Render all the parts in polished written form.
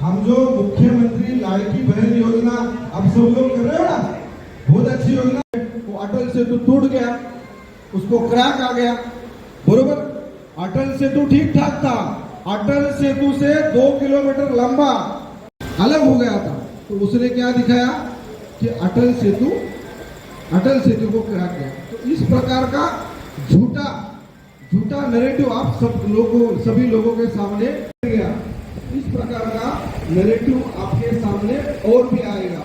हम जो मुख्यमंत्री लाडकी बहन योजना अब सब लोग कर रहे हो ना, बहुत अच्छी योजना। वो अटल सेतु टूट गया, उसको क्रैक आ गया, बरोबर। अटल सेतु ठीक ठाक था, अटल सेतु से 2 किलोमीटर लंबा अलग हो गया था, तो उसने क्या दिखाया कि अटल सेतु को क्रैक किया। तो इस प्रकार का झूठा नैरेटिव आप सभी लोगों के सामने गया। इस प्रकार का नैरेटिव आपके सामने और भी आएगा,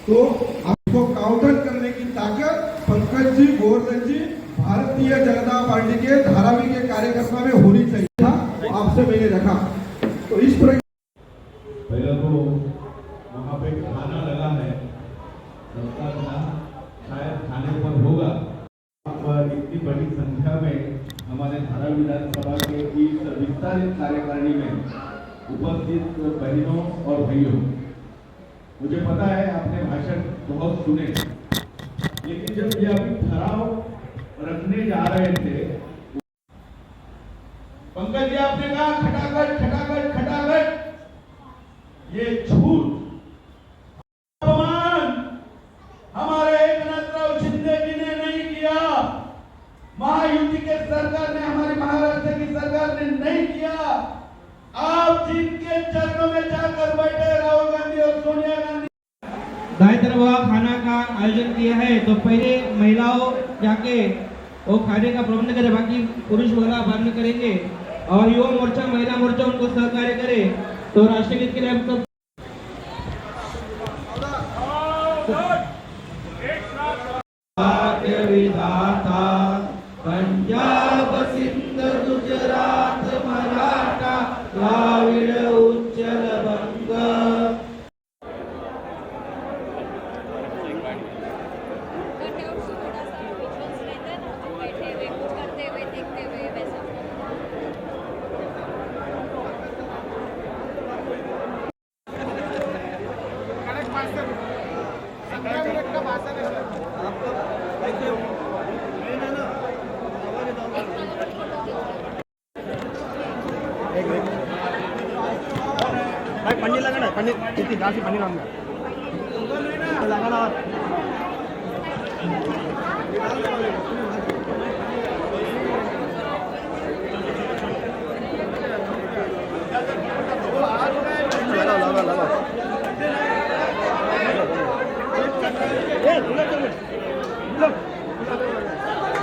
तो आपको काउंटर करने की ताकत पंकज जी, गोवर्धन जी, भारतीय जनता पार्टी के धारावी के कार्यकर्ता में होनी चाहिए था, तो आपसे मैंने रखा। तो इस प्रकार पहले तो वहाँ पे खाना लगा है, सबका खाना शायद खाने पर होगा। इतनी बड़ी संख्या में हमारे धारावी विधानसभा के इस विस्तारित कार्यकारिणी में उपस्थित बहनों और भाइयों, मुझे पता है आपने भाषण बहुत सुने, लेकिन जब ये अभी ठहराव रखने जा रहे थे, पंकज जी आपने कहा खटाखट खटाखट खटाखट, ये झूठ, अपमान हमारे एकनाथराव शिंदे जी ने नहीं किया, महायुति के सरकार ने, हमारी महाराष्ट्र की सरकार ने नहीं किया। आप जिनके चरणों में जाकर बैठे राहुल गांधी और सोनिया गांधी, दाएं तरफ खाना का आयोजन किया है, तो पहले महिलाओं जाके वो खाने का प्रबंध करे, बाकी पुरुष वगैरह बाद में करेंगे। और युवा मोर्चा, महिला मोर्चा उनको सहकार्य करे। तो राष्ट्रगीत के लिए हम सब विधाता पंजाब सिंध गुजरात मराठा द्राविड़ उच्चल बंग। भाई पनीर लगाना है, पनीर कितनी दाल से पनीर आऊंगा लगाना।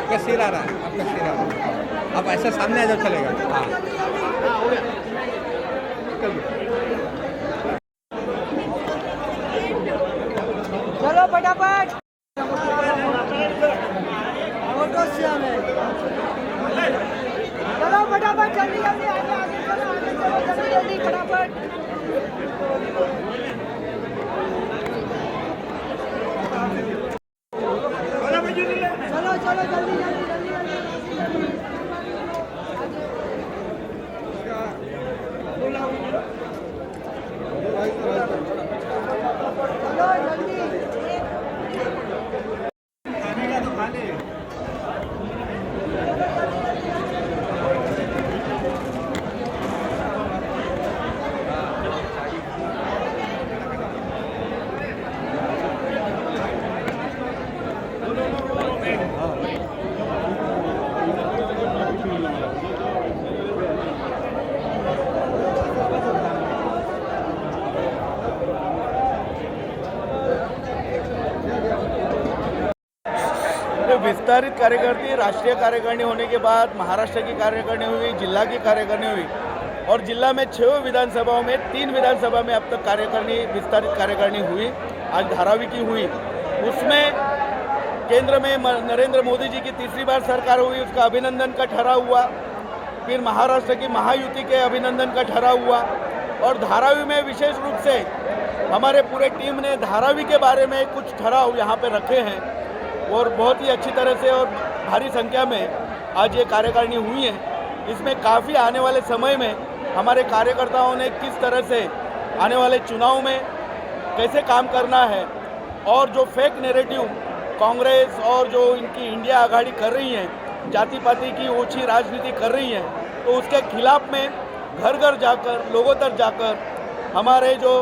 आपका सिर आ रहा है, आपका सिर आ रहा है, आप ऐसा सामने आ जाओ, चलेगा। हाँ चलो फटाफट, चलो फटाफट, जल्दी जल्दी आगे आगे चलो, आगे चलो, जल्दी जल्दी फटाफट। चलो चलो जल्दी जल्दी जल्दी जल्दी। चलो जल्दी। विस्तारित कार्यकारिणी, राष्ट्रीय कार्यकारिणी होने के बाद महाराष्ट्र की कार्यकारिणी हुई, जिला की कार्यकारिणी हुई, और जिला में 6 विधानसभाओं में 3 विधानसभा में अब तक कार्यकारिणी, विस्तारित कार्यकारिणी हुई। आज धारावी की हुई, उसमें केंद्र में नरेंद्र मोदी जी की तीसरी बार सरकार हुई, उसका अभिनंदन का ठहराव हुआ। फिर महाराष्ट्र की महायुति के अभिनंदन का ठहराव हुआ, और धारावी में विशेष रूप से हमारे पूरे टीम ने धारावी के बारे में कुछ ठहराव यहाँ पे रखे हैं, और बहुत ही अच्छी तरह से और भारी संख्या में आज ये कार्यकारिणी हुई है। इसमें काफ़ी आने वाले समय में हमारे कार्यकर्ताओं ने किस तरह से आने वाले चुनाव में कैसे काम करना है, और जो फेक नैरेटिव कांग्रेस और जो इनकी इंडिया आघाड़ी कर रही है, जाति पाति की ओछी राजनीति कर रही है, तो उसके खिलाफ में घर घर जाकर, लोगों तक जाकर हमारे जो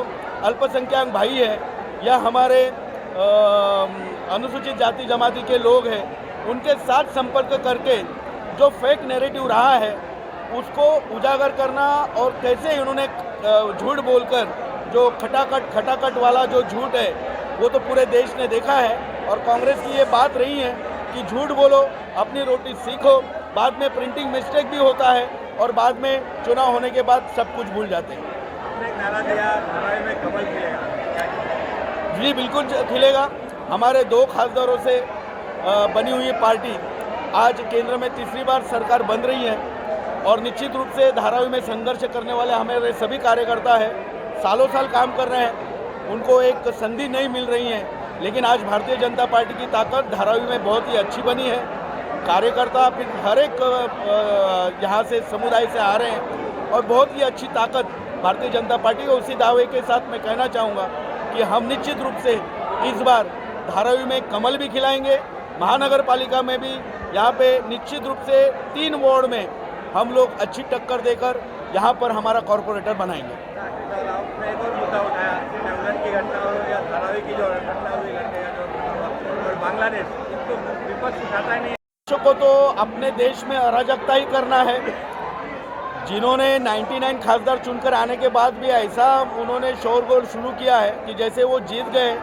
अल्पसंख्यक भाई हैं या हमारे अनुसूचित जाति जमाती के लोग हैं, उनके साथ संपर्क करके जो फेक नैरेटिव रहा है उसको उजागर करना, और कैसे उन्होंने झूठ बोलकर जो खटाखट वाला जो झूठ है वो तो पूरे देश ने देखा है। और कांग्रेस की ये बात रही है कि झूठ बोलो, अपनी रोटी सीखो, बाद में प्रिंटिंग मिस्टेक भी होता है और बाद में चुनाव होने के बाद सब कुछ भूल जाते हैं। नारा दिया धारावी में कमल खिलेगा, जी बिल्कुल खिलेगा। हमारे 2 खासदारों से बनी हुई पार्टी आज केंद्र में तीसरी बार सरकार बन रही है, और निश्चित रूप से धारावी में संघर्ष करने वाले हमारे सभी कार्यकर्ता हैं, सालों साल काम कर रहे हैं, उनको एक संधि नहीं मिल रही है। लेकिन आज भारतीय जनता पार्टी की ताकत धारावी में बहुत ही अच्छी बनी है। कार्यकर्ता फिर हर एक यहाँ से समुदाय से आ रहे हैं और बहुत ही अच्छी ताकत भारतीय जनता पार्टी को। उसी दावे के साथ मैं कहना चाहूँगा कि हम निश्चित रूप से इस बार धारावी में कमल भी खिलाएंगे, महानगर पालिका में भी यहाँ पे निश्चित रूप से 3 वार्ड में हम लोग अच्छी टक्कर देकर यहाँ पर हमारा कॉरपोरेटर बनाएंगे। आपने एक और मुद्दा उठाया, जंगल की घटना हो या धारावी की जो घटना हुई घटना और बांग्लादेश, इसको विपक्ष उठाता ही नहीं। को तो अपने देश में अराजकता ही करना है। जिन्होंने 99 खासदार चुनकर आने के बाद भी ऐसा उन्होंने शोरगुल शुरू किया है कि जैसे वो जीत गए,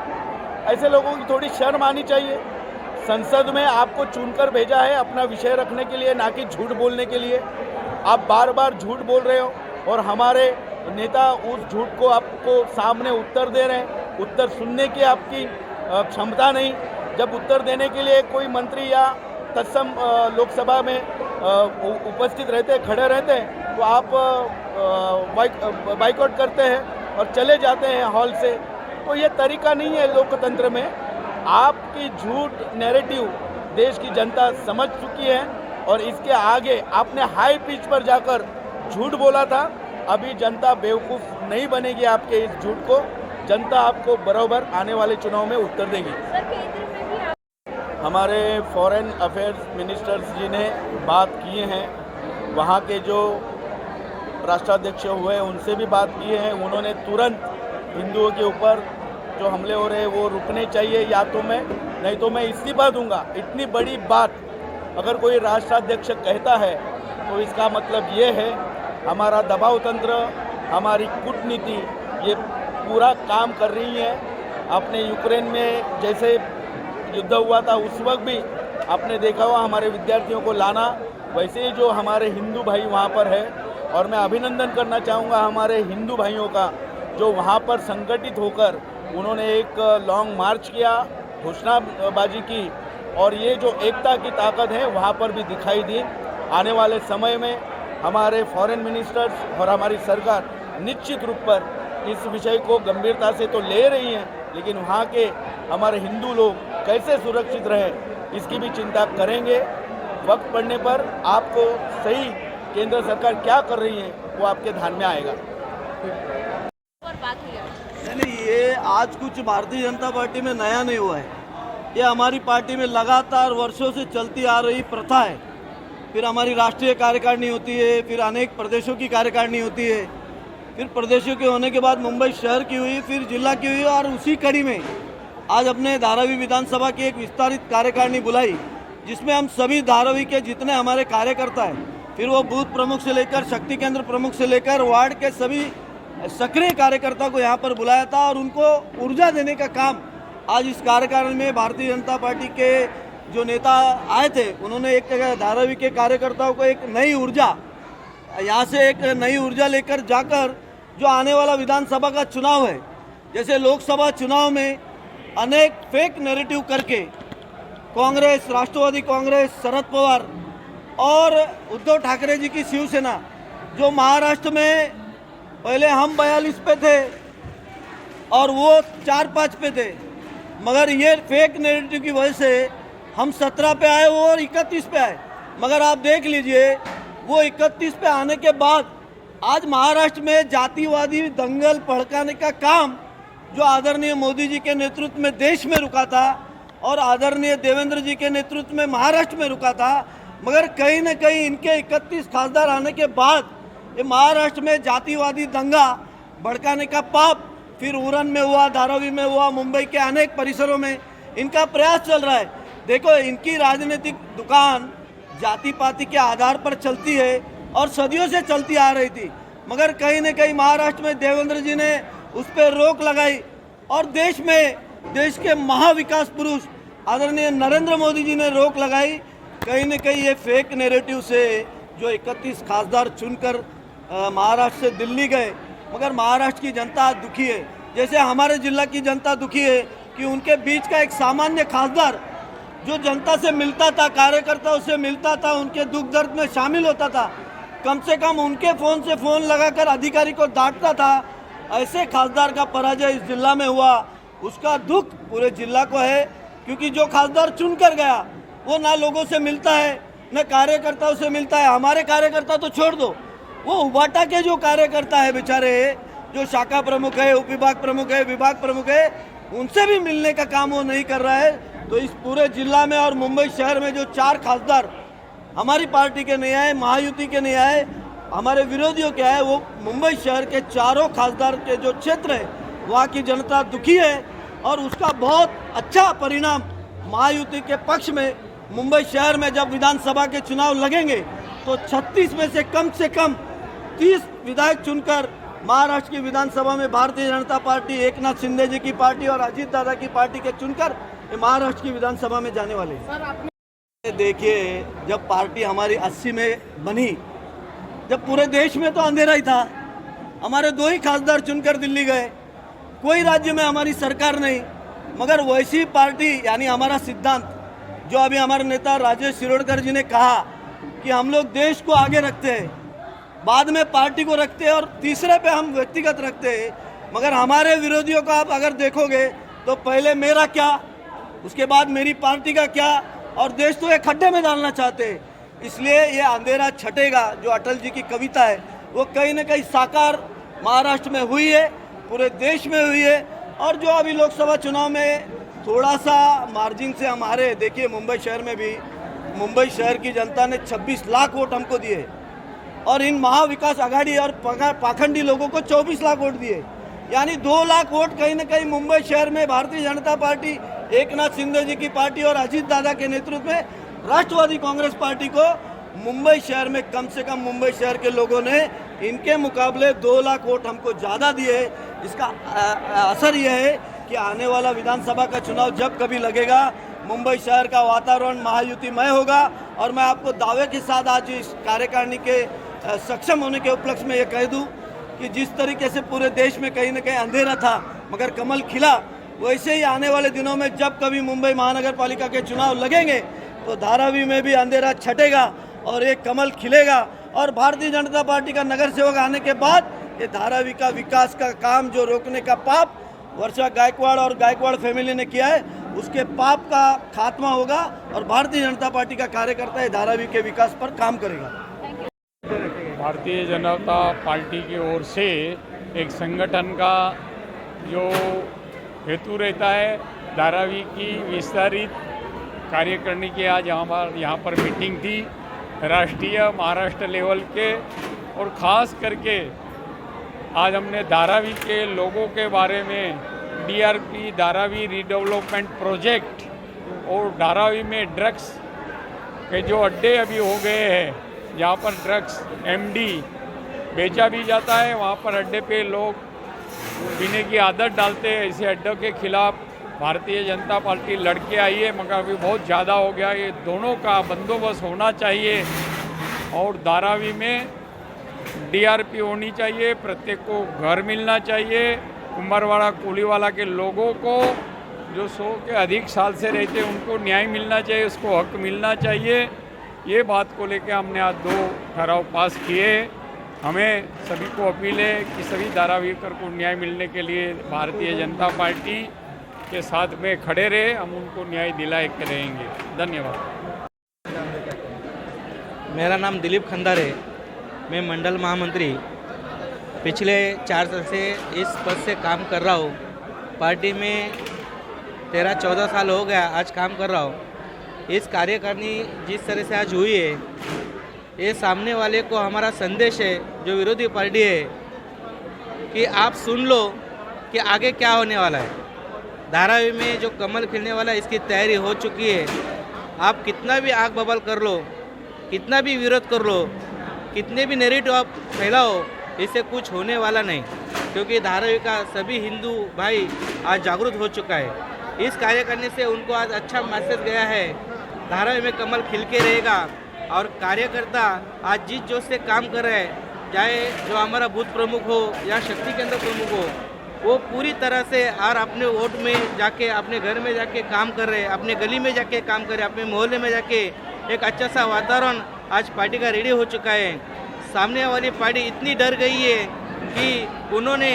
ऐसे लोगों की थोड़ी शर्म आनी चाहिए। संसद में आपको चुनकर भेजा है अपना विषय रखने के लिए, ना कि झूठ बोलने के लिए। आप बार बार झूठ बोल रहे हो और हमारे नेता उस झूठ को आपको सामने उत्तर दे रहे हैं। उत्तर सुनने की आपकी क्षमता नहीं। जब उत्तर देने के लिए कोई मंत्री या तत्सम लोकसभा में उपस्थित रहते, खड़े रहते, तो आप बाइकआउट करते हैं और चले जाते हैं हॉल से। तो ये तरीका नहीं है लोकतंत्र में। आपकी झूठ नैरेटिव देश की जनता समझ चुकी है, और इसके आगे आपने हाई पिच पर जाकर झूठ बोला था। अभी जनता बेवकूफ़ नहीं बनेगी आपके इस झूठ को। जनता आपको बराबर आने वाले चुनाव में उत्तर देगी। हमारे फॉरेन अफेयर्स मिनिस्टर्स जी ने बात किए हैं, वहाँ के जो राष्ट्राध्यक्ष हुए हैं उनसे भी बात की है। उन्होंने तुरंत हिंदुओं के ऊपर जो हमले हो रहे हैं वो रुकने चाहिए, या तो मैं नहीं तो मैं इस्तीफा दूंगा। इतनी बड़ी बात अगर कोई राष्ट्राध्यक्ष कहता है तो इसका मतलब ये है हमारा दबाव तंत्र, हमारी कूटनीति ये पूरा काम कर रही है। आपने यूक्रेन में जैसे युद्ध हुआ था उस वक्त भी आपने देखा हुआ हमारे विद्यार्थियों को लाना, वैसे ही जो हमारे हिंदू भाई वहाँ पर है। और मैं अभिनंदन करना चाहूँगा हमारे हिंदू भाइयों का, जो वहाँ पर संगठित होकर उन्होंने एक लॉन्ग मार्च किया, घोषणाबाजी की, और ये जो एकता की ताकत है वहाँ पर भी दिखाई दी। आने वाले समय में हमारे फॉरेन मिनिस्टर्स और हमारी सरकार निश्चित रूप पर इस विषय को गंभीरता से तो ले रही हैं, लेकिन वहाँ के हमारे हिंदू लोग कैसे सुरक्षित रहें इसकी भी चिंता करेंगे। वक्त पड़ने पर आपको सही केंद्र सरकार क्या कर रही है वो आपके ध्यान में आएगा। नहीं, ये आज कुछ भारतीय जनता पार्टी में नया नहीं हुआ है। ये हमारी पार्टी में लगातार वर्षों से चलती आ रही प्रथा है। फिर हमारी राष्ट्रीय कार्यकारिणी होती है, फिर अनेक प्रदेशों की कार्यकारिणी होती है, फिर प्रदेशों के होने के बाद मुंबई शहर की हुई, फिर जिला की हुई, और उसी कड़ी में आज अपने धारावी विधानसभा की एक विस्तारित कार्यकारिणी बुलाई, जिसमें हम सभी धारावी के जितने हमारे कार्यकर्ता हैं, फिर वो बूथ प्रमुख से लेकर शक्ति केंद्र प्रमुख से लेकर वार्ड के सभी सक्रिय कार्यकर्ता को यहाँ पर बुलाया था, और उनको ऊर्जा देने का काम आज इस कार्यकारिणी में भारतीय जनता पार्टी के जो नेता आए थे, उन्होंने एक धारावी के कार्यकर्ताओं को एक नई ऊर्जा, यहाँ से एक नई ऊर्जा लेकर जाकर जो आने वाला विधानसभा का चुनाव है, जैसे लोकसभा चुनाव में अनेक फेक नैरेटिव करके कांग्रेस, राष्ट्रवादी कांग्रेस, शरद पवार और उद्धव ठाकरे जी की शिवसेना, जो महाराष्ट्र में पहले हम 42 पे थे और वो 4-5 पे थे, मगर ये फेक नैरेटिव की वजह से हम 17 पे आए और 31 पे आए। मगर आप देख लीजिए, वो 31 पे आने के बाद आज महाराष्ट्र में जातिवादी दंगल भड़काने का काम जो आदरणीय मोदी जी के नेतृत्व में देश में रुका था और आदरणीय देवेंद्र जी के नेतृत्व में महाराष्ट्र में रुका था, मगर कहीं न कहीं इनके 31 खासदार आने के बाद ये महाराष्ट्र में जातिवादी दंगा भड़काने का पाप फिर उरण में हुआ, धारावी में हुआ, मुंबई के अनेक परिसरों में इनका प्रयास चल रहा है। देखो, इनकी राजनीतिक दुकान जाति पाति के आधार पर चलती है और सदियों से चलती आ रही थी, मगर कहीं न कहीं महाराष्ट्र में देवेंद्र जी ने उस पर रोक लगाई और देश के महाविकास पुरुष आदरणीय नरेंद्र मोदी जी ने रोक लगाई। कहीं न कहीं ये फेक नैरेटिव से जो 31 खासदार चुनकर महाराष्ट्र से दिल्ली गए, मगर महाराष्ट्र की जनता दुखी है। जैसे हमारे जिला की जनता दुखी है कि उनके बीच का एक सामान्य खासदार जो जनता से मिलता था, कार्यकर्ताओं से मिलता था, उनके दुख दर्द में शामिल होता था, कम से कम उनके फ़ोन से फ़ोन लगाकर अधिकारी को डांटता था, ऐसे खासदार का पराजय इस जिला में हुआ। उसका दुख पूरे जिला को है, क्योंकि जो खासदार चुन कर गया वो ना लोगों से मिलता है न कार्यकर्ताओं से मिलता है। हमारे कार्यकर्ता तो छोड़ दो, वो उबाटा के जो कार्यकर्ता है बेचारे, जो शाखा प्रमुख है, उप विभाग प्रमुख है, विभाग प्रमुख है, उनसे भी मिलने का काम वो नहीं कर रहा है। तो इस पूरे जिला में और मुंबई शहर में जो 4 खासदार हमारी पार्टी के नहीं आए, महायुति के नहीं आए, हमारे विरोधियों के आए, वो मुंबई शहर के चारों खासदार के जो क्षेत्र है वहाँ की जनता दुखी है और उसका बहुत अच्छा परिणाम महायुति के पक्ष में मुंबई शहर में जब विधानसभा के चुनाव लगेंगे तो 36 में से कम 30 विधायक चुनकर महाराष्ट्र की विधानसभा में भारतीय जनता पार्टी, एकनाथ शिंदे जी की पार्टी और अजीत दादा की पार्टी के चुनकर महाराष्ट्र की विधानसभा में जाने वाले हैं। देखिए, जब पार्टी हमारी 80 में बनी, जब पूरे देश में तो अंधेरा ही था, हमारे 2 ही खासदार चुनकर दिल्ली गए, कोई राज्य में हमारी सरकार नहीं, मगर वैसी पार्टी यानी हमारा सिद्धांत जो अभी हमारे नेता राजेश शिरोडकर जी ने कहा कि हम लोग देश को आगे रखते हैं, बाद में पार्टी को रखते हैं और तीसरे पे हम व्यक्तिगत रखते हैं। मगर हमारे विरोधियों को आप अगर देखोगे तो पहले मेरा क्या, उसके बाद मेरी पार्टी का क्या, और देश तो एक खड्डे में डालना चाहते हैं। इसलिए ये अंधेरा छटेगा जो अटल जी की कविता है वो कहीं न कहीं साकार महाराष्ट्र में हुई है, पूरे देश में हुई है। और जो अभी लोकसभा चुनाव में थोड़ा सा मार्जिन से हम हारे, देखिए मुंबई शहर में भी मुंबई शहर की जनता ने 26 लाख वोट हमको दिए और इन महाविकास आघाड़ी और पाखंडी लोगों को 24 लाख वोट दिए, यानी 2 लाख वोट कहीं न कहीं मुंबई शहर में भारतीय जनता पार्टी, एकनाथ शिंदे जी की पार्टी और अजीत दादा के नेतृत्व में राष्ट्रवादी कांग्रेस पार्टी को मुंबई शहर में कम से कम मुंबई शहर के लोगों ने इनके मुकाबले 2 लाख वोट हमको ज़्यादा दिए। इसका असर यह है कि आने वाला विधानसभा का चुनाव जब कभी लगेगा मुंबई शहर का वातावरण महायुतिमय होगा। और मैं आपको दावे के साथ आज इस कार्यकारिणी के सक्षम होने के उपलक्ष्य में ये कह दूं कि जिस तरीके से पूरे देश में कहीं न कहीं अंधेरा था मगर कमल खिला, वैसे ही आने वाले दिनों में जब कभी मुंबई महानगर पालिका के चुनाव लगेंगे तो धारावी में भी अंधेरा छटेगा और एक कमल खिलेगा। और भारतीय जनता पार्टी का नगर सेवक आने के बाद ये धारावी का विकास का काम जो रोकने का पाप वर्षा गायकवाड़ और गायकवाड़ फैमिली ने किया है, उसके पाप का खात्मा होगा और भारतीय जनता पार्टी का कार्यकर्ता ये धारावी के विकास पर काम करेगा। भारतीय जनता पार्टी की ओर से एक संगठन का जो हेतु रहता है, धारावी की विस्तारित कार्यकारिणी की आज यहाँ पर मीटिंग थी राष्ट्रीय महाराष्ट्र लेवल के, और ख़ास करके आज हमने धारावी के लोगों के बारे में DRP धारावी रीडेवलपमेंट प्रोजेक्ट और धारावी में ड्रग्स के जो अड्डे अभी हो गए हैं, जहाँ पर ड्रग्स MD बेचा भी जाता है, वहाँ पर अड्डे पे लोग पीने की आदत डालते हैं, ऐसे अड्डों के खिलाफ भारतीय जनता पार्टी लड़के आई है, मगर अभी बहुत ज़्यादा हो गया। ये दोनों का बंदोबस्त होना चाहिए और धारावी में DRP होनी चाहिए, प्रत्येक को घर मिलना चाहिए। कुंभरवाड़ा कोलीवाला के लोगों को जो 100 के अधिक साल से रहते हैं उनको न्याय मिलना चाहिए, उसको हक मिलना चाहिए। ये बात को लेकर हमने आज 2 ठहराव पास किए। हमें सभी को अपील है कि सभी धारावीकर को न्याय मिलने के लिए भारतीय जनता पार्टी के साथ में खड़े रहे, हम उनको न्याय दिलाए के रहेंगे। धन्यवाद। मेरा नाम दिलीप खंदार है, मैं मंडल महामंत्री पिछले 4 साल से इस पद से काम कर रहा हूँ। पार्टी में 13-14 साल हो गया आज काम कर रहा हूँ। इस कार्यकारिणी जिस तरह से आज हुई है, ये सामने वाले को हमारा संदेश है जो विरोधी पार्टी है कि आप सुन लो कि आगे क्या होने वाला है। धारावी में जो कमल खिलने वाला है इसकी तैयारी हो चुकी है। आप कितना भी आग बबल कर लो, कितना भी विरोध कर लो, कितने भी नेरेटिव आप फैलाओ, इससे कुछ होने वाला नहीं, क्योंकि धारावी का सभी हिंदू भाई आज जागरूक हो चुका है। इस कार्य करने से उनको आज अच्छा मैसेज गया है, धारावी में कमल खिल के रहेगा। और कार्यकर्ता आज जिस जोश से काम कर रहे हैं, चाहे जो हमारा बूथ प्रमुख हो या शक्ति केंद्र प्रमुख हो, वो पूरी तरह से और अपने वोट में जाके, अपने घर में जाके काम कर रहे हैं, अपने गली में जाके काम कर रहे हैं, अपने मोहल्ले में जाके एक अच्छा सा वातावरण आज पार्टी का रेडी हो चुका है। सामने वाली पार्टी इतनी डर गई है कि उन्होंने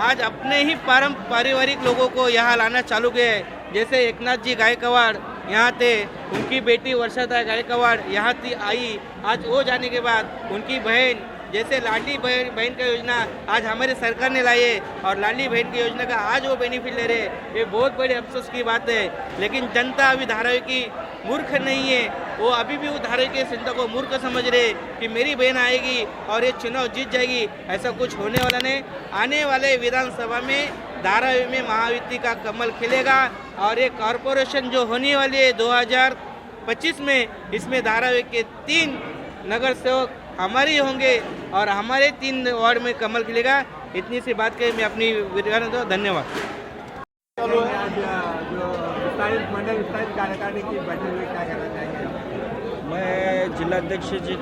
आज अपने ही पारिवारिक लोगों को यहाँ लाना चालू किया है। जैसे एकनाथ जी गायकवाड़ यहाँ थे, उनकी बेटी वर्षा गायकवाड़ यहाँ थी आई, आज वो जाने के बाद उनकी बहन, जैसे लाडली बहन का योजना आज हमारे सरकार ने लाई है और लाडली बहन की योजना का आज वो बेनिफिट ले रहे हैं, ये बहुत बड़े अफसोस की बात है। लेकिन जनता अभी धारावी की मूर्ख नहीं है, वो अभी भी वो धारावी की जनता को मूर्ख समझ रहे कि मेरी बहन आएगी और ये चुनाव जीत जाएगी। ऐसा कुछ होने वाला नहीं। आने वाले विधानसभा में धारावी में महायुति का कमल खिलेगा और ये कॉरपोरेशन जो होने वाली है 2025 में, इसमें धारावी के 3 नगर सेवक हमारे होंगे और हमारे 3 वार्ड में कमल खिलेगा। इतनी सी बात कही मैं अपनी विधान दो। धन्यवाद। आज जो विस्तारित मंडल विस्तारित कार्यकारिणी की बैठक में क्या कहना चाहेंगे? मैं जिलाध्यक्ष जी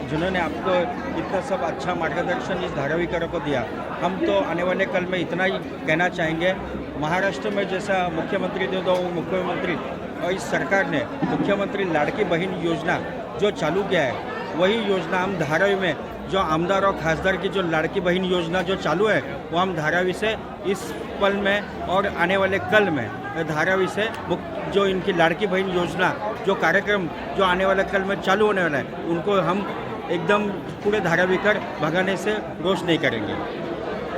जिन्होंने आपको इतना सब अच्छा मार्गदर्शन इस धारावीकरों को दिया, हम तो आने वाले कल में इतना ही कहना चाहेंगे। महाराष्ट्र में जैसा मुख्यमंत्री ने, दो मुख्यमंत्री और इस सरकार ने मुख्यमंत्री लाड़की बहन योजना जो चालू किया है, वही योजना हम धारावी में जो आमदार और खासदार की जो लाड़की बहन योजना जो चालू है, वो हम धारावी से इस पल में और आने वाले कल में धारावी से जो इनकी लाड़की बहन योजना जो कार्यक्रम जो आने वाले कल में चालू होने वाला है, उनको हम एकदम पूरे धारावी कर भगाने से रोष नहीं करेंगे।